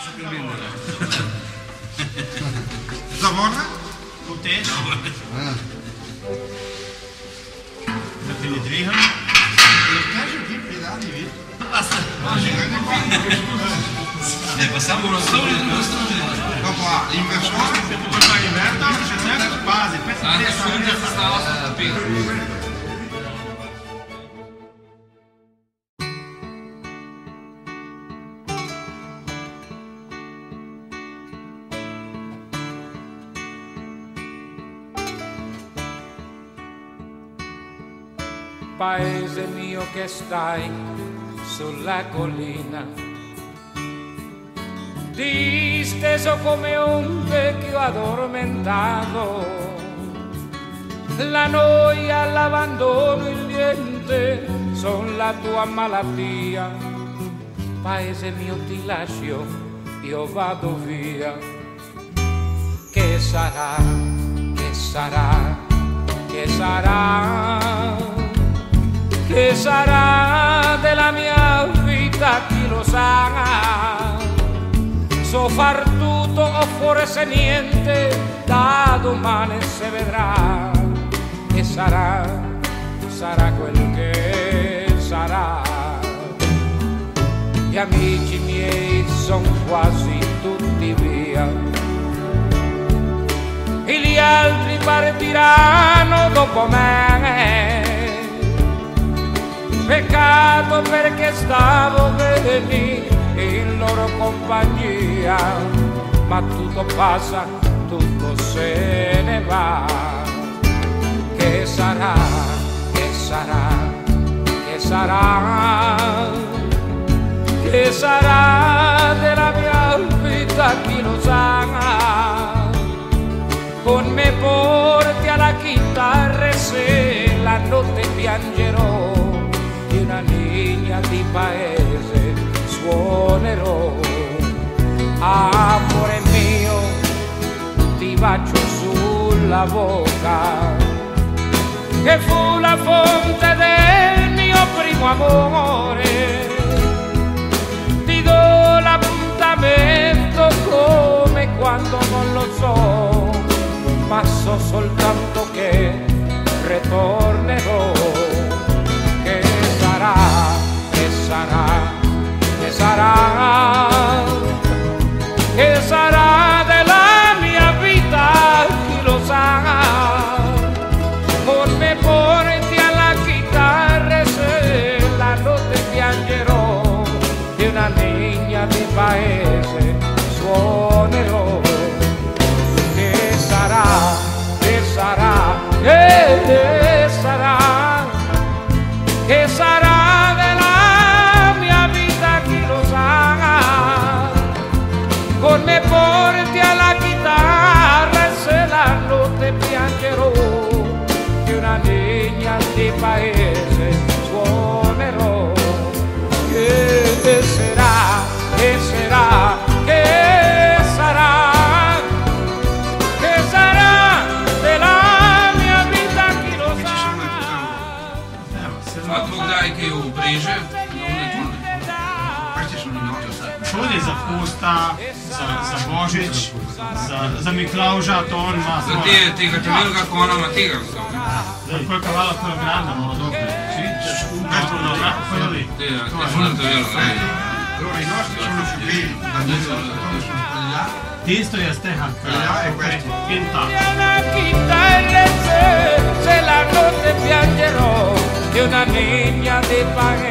so più vendere. Zavorna? Con te? Dat wil je dwegen? Basta. Passiamo uno solo in uno Dopo l'inversore? Poi fai l'inverto, c'è sempre la base. Anche su questa stava piccola. Paese mio che stai sulla collina, disteso come un vecchio addormentato, la noia, l'abbandono, il niente son la tua malattia. Paese mio ti lascio, io vado via. Che sarà, che sarà, che sarà? Che sarà della mia vita, chi lo sa? So far tutto o forse niente, da domani si vedrà. Che sarà, sarà quel che sarà. Gli amici miei son quasi tutti via e gli altri partiranno dopo me. Peccato perché stavo bene in loro compagnia, ma tutto passa, tutto se ne va. Che sarà, che sarà, che sarà? Che sarà della mia vita, chi lo sa? Con me porti alla chitarra e se la notte piangerò, una linea di paese suonerò. Amore mio, ti bacio sulla bocca, che fu la fonte del mio primo amore. Ti do l'appuntamento come quando non lo so, ma so soltanto che ritornerò. Che sarà, che sarà, che sarà della mia vita, chi lo sa? Con me porti alla chitarra e se la notte piangerò, di una legna di paese suonerò. Che sarà, che sarà, che sarà? Che sarà della mia vita, chi lo sa? Con me porti alla chitarra e se la notte piangerò, di una legna di paese suonerò. Che sarà, che sarà, che sarà? Che sarà della mia vita, chi lo sa? Fatto dai che ho preso, Questi sono i nostri. Šodi za Pusta, za Božić, za Miklauža, to on ima za tega temeljega kona ima tega. Za koliko vala kilograma mora dobiti? Nešto dobro, prvi. Te sono davvero, Allora i nostri sono più belli, da dietro sono quelli là. Tisto je stehan. Là e questi. Pinta. Una chitarra e se la notte piangerò, di una legna di paese